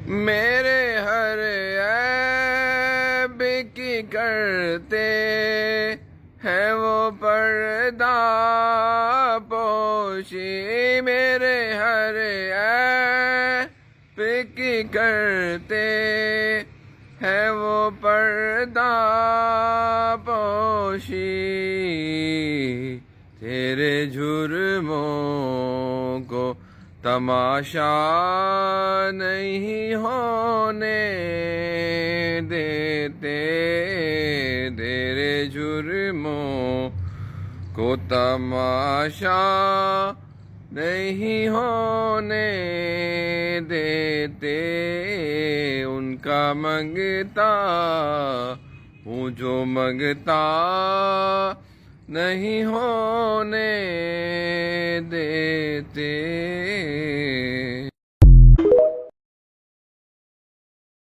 मेरे हर ऐब की करते हैं वो पर्दा पोशी। मेरे हर ऐब की करते हैं वो पर्दा पोशी। तेरे जुर्मों को तमाशा नहीं होने देते। तेरे जुर्मों को तमाशा नहीं होने देते। उनका मंगता हूँ जो मंगता नहीं होने देते।